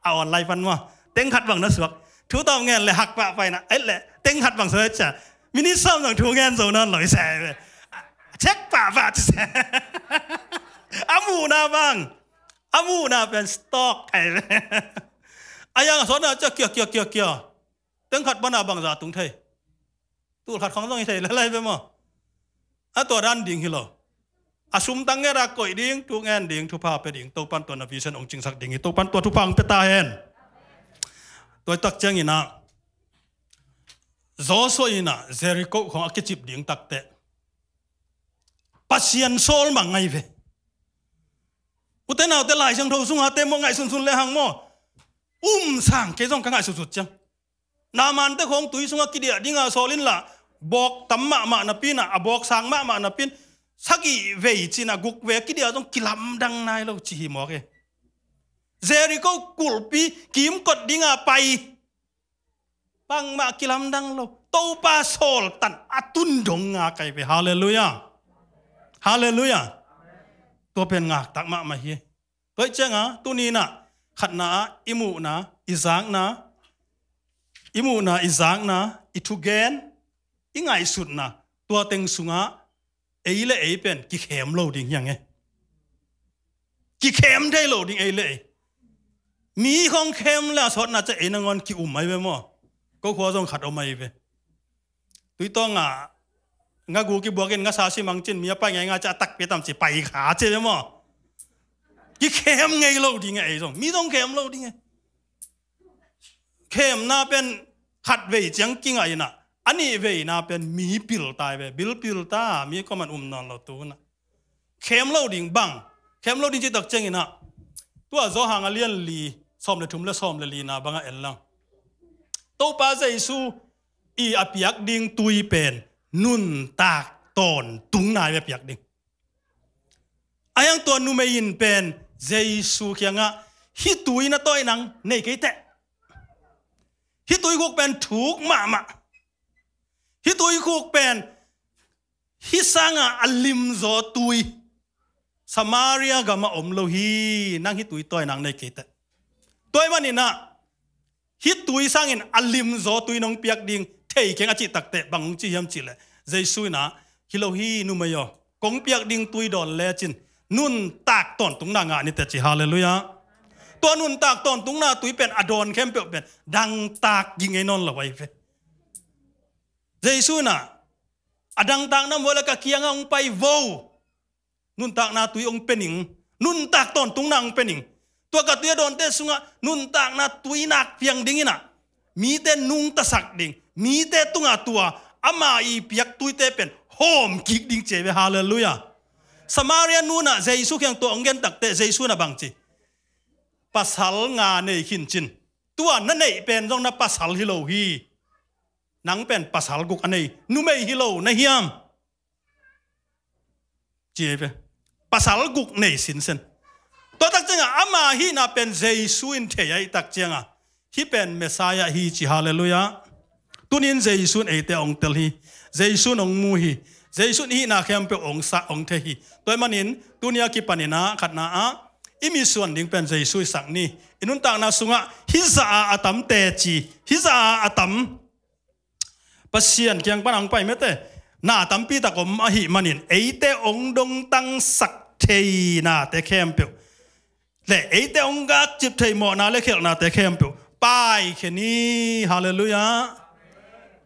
เอาออนไลน์ฟันว่าเต็งขัดบังนะสวกทูตองเงินเลยหักปะไปนะไอ้เละเต็งขัดบังเสียจ้ะมินิซ้ำต่างทูเงินโซนนั้นลอยแสบเช็คปะจะแสบอามูนาบังอามูนาเป็นสต็อกไอ้อายังสอนนะจะเกี่ยวเต็งขัดบ้านบังจ่าตุงไทยตู้ขัดของต้องไทยอะไรไปมั้งตัวด้านดิ่งฮิโลอาสุมตั้งเงรักก่อยดิ่งทุกงานดิ่งทุกภาพไปดิ่งตัวปันตัวนาวิเซนองจิงสักดิ่งตัวปันตัวทุกพังเปตาเห็นตัวตักเจงินะโซโซอินะเซริโกของอักจิบดิ่งตักเตะปัศยันโซลมังไงเวอุตนาอุตลายช่างโทสุงหาเตมงไงสุนเลยหังโมสั่งเกจงกังไงสุดจังนามันเตของตุยสุงกิเดียดิ่งอาโซลินละบอกตัมมานาปินะบอกสังมานาปินสักอีเวจินะกุกเวกิเดียต้องกิลำดังนายเราจีหมอกเอเจริโกกุลปีกิมกดดิ่งอาไปปังมากิลำดังเราโตปาโซลตันอัตุนดงงาไกไปฮาเลลูยาฮาเลลูยาตัวเป็นงาตักมาเฮียตัวเจ้างาตัวนี้นะขัดนาอิมูนะอิจางนะอิมูนะอิจางนะอิทุเกนอิงไงสุดนะตัวเต็งสุงะเอเล่เป็นกิเข็มโลดิ่งยังไงกิเข็มได้โลดิ่งเอเล่มีของเข็มแล้วสดน่าจะเอ็นงอนกิอุ่มไม่ไปมั้งก็ขวาต้องขัดออกมาไปตุยต้องงากูกิบวกินงาซาซิมังจินมีอะไรไงงาจะตักไปตามสิไปขาเจ๊มั้งกิเข็มไงโลดิ่งไงส่งมีต้องเข็มโลดิ่งไงเข็มน่าเป็นขัดเวจังกิ้งไงน่ะอันนี้เวน่าเป็นมีปิลตายเวบิลปิลตามีก็มันนอนเราตัวนะเข้มโลดิ่งบังเข้มโลดิ่งจิตตักเจงนะตัวโซหางเลียนลีซ้อมเลยทุ่มเลยซ้อมเลยลีนะบังเอลลังตัวป้าใจสู้อีอภิยักดิ่งตุยเป็นนุ่นตากตอนตุงนายอภิยักดิ่งอายังตัวนูเมยินเป็นใจสู้เขียงะฮิตุยนะตัวนังในกิเตฮิตุยกุกเป็นถูกมาฮิตุยคุกเป็นฮิสังอัลลิมโซตุยสมาเรียกามาอมโลฮีนั่งฮิตุยตัวนังในเกตตัวมันนี่นะฮิตุยสังอินอัลลิมโซตุยน้องเปียกดิ่งเทยเข่งอจิตักเตะบังจียมจิเลเจสุยนะฮิโลฮีนุมยอกงเปียกดิ่งตุยดอนเลจินนุนตากตอนตุงนางานี่แต่จิฮาเลลูยาตัวนุนตากตอนตุงนาตุยเป็นอดอนเข้มเปียกเป็นดังตากยิงไอ้นนละไว้เฟเจสุนะอดังตากน้ำวัวละกะเคียงองไปโวนุนตากนาตุยองเป็นหนิงนุนตากตอนตุงนางเป็นหนิงตัวกะเตียดอนเตสุงะนุนตากนาตุยนักเพียงดิ่งนะมีแต่นุงตะสักดิ่งมีแต่ตุงอาตัวอามาอีเปียกตุยเตเป็นโฮมกิกดิ่งเจเวฮาเลลูยาสมาเรียนูนะเจสุเคียงตัวองเงินตักเตเจสุนะบังจีปัสสัลงาในขินจินตัวนั่นเองเป็นตรงนั้นปัสสัลฮิโลฮีนังเป็นภาษากุกอันนี้นุ่มไม่ฮิโลในเฮียมเจี๊ยบภาษากุกในสินเซนตัวตักเจงอามาฮีน่าเป็นเจสุอินเทียตักเจงฮีเป็นเมสายาฮีจิฮาเลลูยาตุนินเจสุนเอเตองเตลฮีเจสุนองมูฮีเจสุนฮีน่าเข้มเปองสะองเทฮีตัวมันนินตุนียกิปานินะขัดนา อิมิส่วนดิ้งเป็นใจสุยสักนี่อินุนต่างนาสุงะฮิซาอาตัมเตจีฮิซาอาตัมปัสเซียนเกียงปังไปไม่เตนาตัมปีตะกมอหิมันินเอเตองดงตังสักเทนาเตเข้มเปียวและเอเตองกักจิบเทยหมอนาเลเขลนาเตเข้มเปียวไปแค่นี้ฮาเลลูยา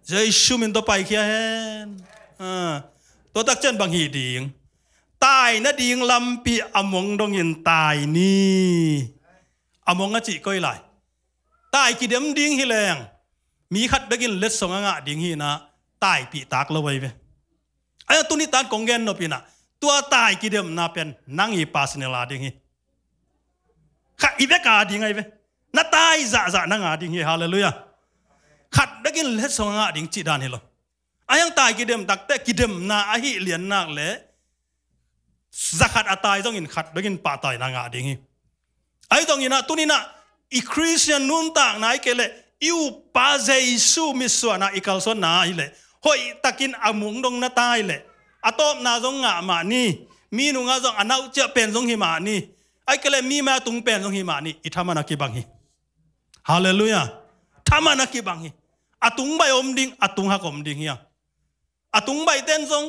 ใจชูมินตัวไปแค่เห็นตัวตักเจนบางหีดิ่งตายนะดิ่งลำปีอมงดงยินตายนี่อมงอจิก้อยไหลตายกี่เดียมดิ่งฮิแรงมีขัดเบกินเล็ดสงงะดิ่งฮีนะตายปีตากละไว้เว้ไอ้ตัวนี้ตานกงเงินนปีน่ะตัวตายกี่เดียมน่าเป็นนั่งอีปาสเนลาดิ่งฮีข้าอีเบกาดิ่งไงเว้น่าตายจะนั่งอาดิ่งฮีฮาเลลูยาขัดเบกินเล็ดสงงะดิ่งจีดานฮีโลไอ้ยังตายกี่เดียมตักแต่กี่เดียมน่าอหิเลียนนักเลยจะขัดตายต้องอินขัดเบกินป่าตายนั่งอาดิ่งฮีไอ้ต้องอินนะตัวนี้นะอีคริสเตียนนุ่นต่างนายเกลยูปาเจซูมิสวนาอิคัลสนาอิเลหอยตะกินอามุงดงนาตายเลอะตอมนาจงงะมานี่มีนุงาจงอนาเจเป็นจงหิมานี่ไอ้เกลมีมาตุงเป็นจงหิมานี่อิทามานักิบังฮิฮาเลลูยาทามานักิบังฮิอะตุงใบอมดิงอะตุงฮักอมดิงเฮียอะตุงใบเต้นจง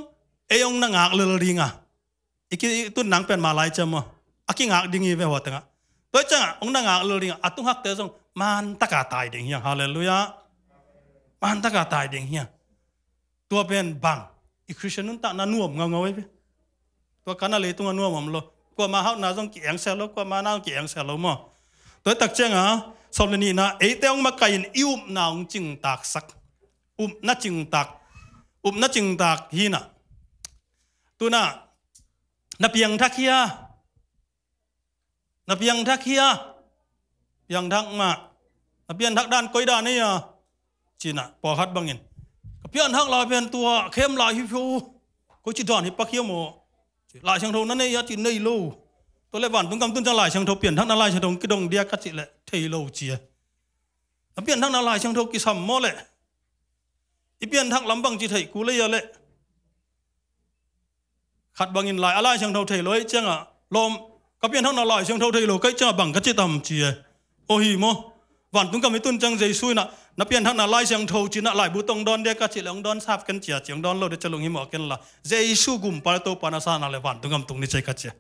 เอยงนางากเลลดิงอ่ะอีกตุนนางเป็นมาลายจำมั้งอะกิงากดิงฮีเวหัวตังอ่ะตัวจังอ่ะองนางากเลลดิงอะตุงฮักเตจงมันตะกาตายดิ่งเฮียฮาเลลูยามันตะกาตายดิ่งเฮียตัวเป็นบังอีคริสเตียนนุ่นตะนันนุ่มเงาไว้ไปตัวกันอะไรตัวนุ่มผมโลกว่ามาเฮานาจงเกียงเซลล์กว่ามานาเกียงเซลล์มั้งตัวตักเจ้งอ่ะสมนีนะเอเตองมาไกยินอิวมนาวจิงตักสักนัดจิงตักฮีน่ะตัวน่ะนับเพียงทักเฮียyang dak ma pian dak dan koi dan ni ya Cina po hat bangin pian dak la pian tua khem la hi phu ko chi don hi pak hiam mo la chang tho nan ne ya chi nei lo to le van tung kam tun chang la chang tho pian dak na la chang tho ki dong dia ka chi le thei lo chi pian dak na la chang tho ki sam mo le i pian dak lam bang chi thei ku le ya le khat bangin lai ala chang tho thei loi chang a lom ka pian dak na la chang tho thei lo kai cha bang ka chi tam chiโอ้ยโมวันตุ้งก็ไม่ตุ้นจังใจซุยนะนับเพียนทั้งนั้นไล่เสียงโทจีน่ะไล่บุตรดอนเดียกจิเลงดอนซับกันเจียเจียงดอนเราเดี๋ยวจะลงหิมะกันละใจสู้กุมปาโตปานาซานาเลวันตุ้งก็ตุ้งนี่ใจกันเจีย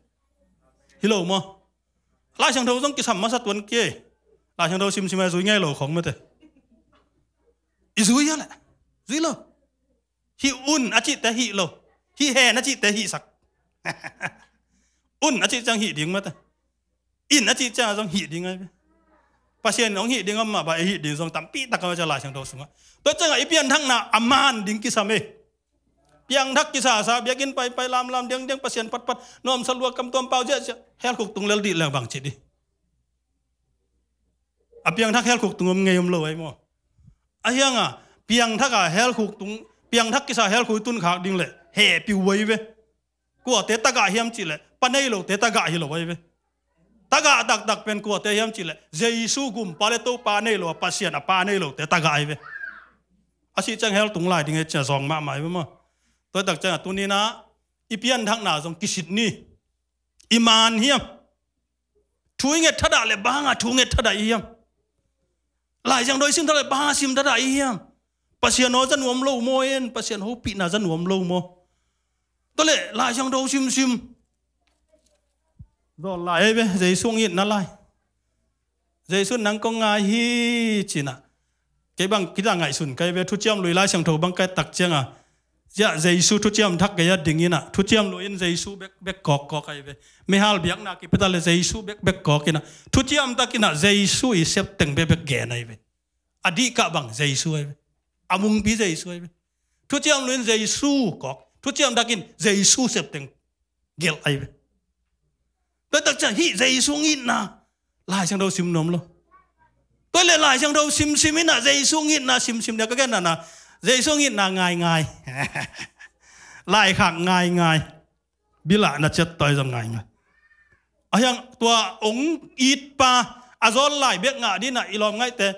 ฮิโลโมไล่เสียงโทต้องกิสัมมาสัตวันเกยไล่เสียงโทซิมซุยง่ายโลของไม่เถอะอีซุยอะแหละซุยโลฮิอุ่นอาจิแต่ฮิโลฮิแห่อาจิแต่ฮิสักอุ่นอาจิจังฮิดิ่งมาเถอะอินอาจิจังจังฮิดิ่งไงปัจเจียนน้องหิดิ้งมาบ่ายหิดิ้งส่งตั้มปีตะกันจะลายเชิงโตสุงตัวจังไอเปียนทั้งน่ะอามันดิ้งกิสามเปียงทักกิสาสาเบียกินไปลามเดียงปัจเจียนปัดน้อมสลัวกำตัวเปล่าเจ้าเฮลคุกตุงเลลดีแรงบางจิตดิเปียงทักเฮลคุกตุงเงยมโลไอ้หม้อไอ้ยังเปียงทักเฮลคุกตุงเปียงทักกิสาเฮลคุกตุนขากดิ้งเลยเฮปิวไว้เว้กูเตะตะกะเฮียมจิเลยปนไอโลเตะตะกะฮิโลไว้เว้ตากาดักเป็นกัวเทียมจิเลเจซูกุมปาเลโตปาเนโลปัสเซียนปาเนโลเตตากาไอเวอาชีจังเฮลตุงไลดิ้งจะสองมาหมายมั้งตัวตักจังตัวนี้นะอีเปียนทั้งหน้าทรงกิสิตนี่อิมานเฮียมทุยเงทัดอะไรบ้างทุยเงทัดอะไรเฮียมหลายจังโดยสิ้นทัดอะไรบ้างซิมทัดอะไรเฮียมปัสเซียนโนจันวมโลโมเอ็นปัสเซียนโฮปีน่าจันวมโลโมตัวเล่หลายจังโดซิมรอไล่ไปใจสุ่งยินนั่นไล่ใจสุ่นนังก็ง่ายฮีจีน่ะแกบังคิดว่าง่ายสุ่นแกไปทุจริตลุยไล่เสียงโถบังแกตักเจียงอ่ะจะใจสุ่ทุจริตทักแกยัดดิ่งยินอ่ะทุจริตลุยใจสุ่เบกกอกไกไปไม่ฮัลเบียงนักกิปตาเลยใจสุ่เบกกอกกินอ่ะทุจริตตักกินอ่ะใจสุ่อีเสพตึงเบกแก่ไหนไปอดีกะบังใจสุ่ไปอามุงปีใจสุ่ไปทุจริตลุยใจสุ่กอกทุจริตตักกินใจสุ่เสพตึงเกลไอไปตัวตักจะฮิใจสุ่งอินนะลายช่างเราซิมนมโลตัวเล่ลายช่างเราซิมอินนะใจสุ่งอินนะซิมเดียวก็แค่นั้นนะใจสุ่งอินนะง่ายลายขังง่ายบิละน่ะเจ็ดต่อยจังง่ายอย่างตัวองค์อีดปาอาจจะลายเบียกงาดีน่ะอีลอมง่ายแต่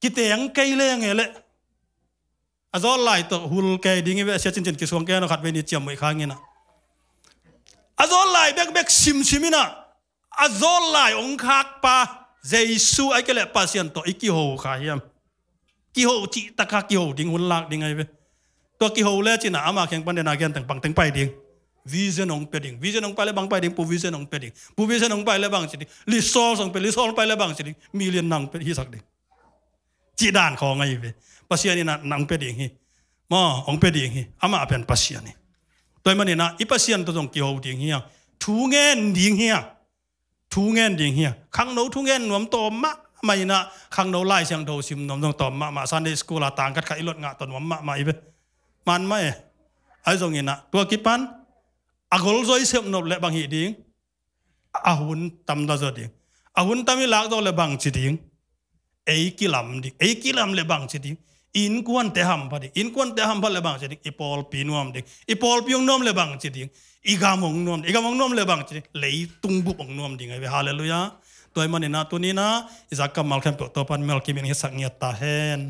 กิเตียงไกลเลยไงเละอาจจะลายตัวหุ่นไกลดิ้งเว้ยเสียจริงๆกิสวงแกนขัดเวนิเจียมไว้ข้างงี้นะอาจจะลายเบกซิมอินะ azolai ong khak pa Jesu ai cái lệ pasien to iki ho kha hiam ki ho chi taka ki ho ding hun lak ding ai ve to ki ho le china ama kheng pan na gen tang pang teng pai ding vision ong pe ding vision ong pai le bang pai ding pu vision ong pe ding pu vision ong pai le bang chi ding li sol song pe li sol pai le bang chi ding million nang pe hi sak ding chi dan kho ngai ve pasien ni na nang pe ding hi mo ong pe ding hi ama pen pasien ni toy man na I pasien to jong ki ho ding hi thu ngen ding hi thu ngen ding hi khang no thu ngen nom to ma mai na khang no lai siang do sim nom jong to ma Sunday school la tang kat khai lot nga ton ma mai ve man mai ai jong ina to ki pan agol zoi sem no le bang hi ding ahun tam da zo ding ahun tam lak do le bang chi ding ei kilam le bang chi ding in kwan te ham pa ding in kwan te ham pa le bang chi ding ipol pi nuam ding ipol piong nom le bang chi ding igamong nom le bang chi ding lei tung bu ong nom ding ai hallelujah toy manina tunina izakam malkam to pan mel kimin hi sak ngiat ta hen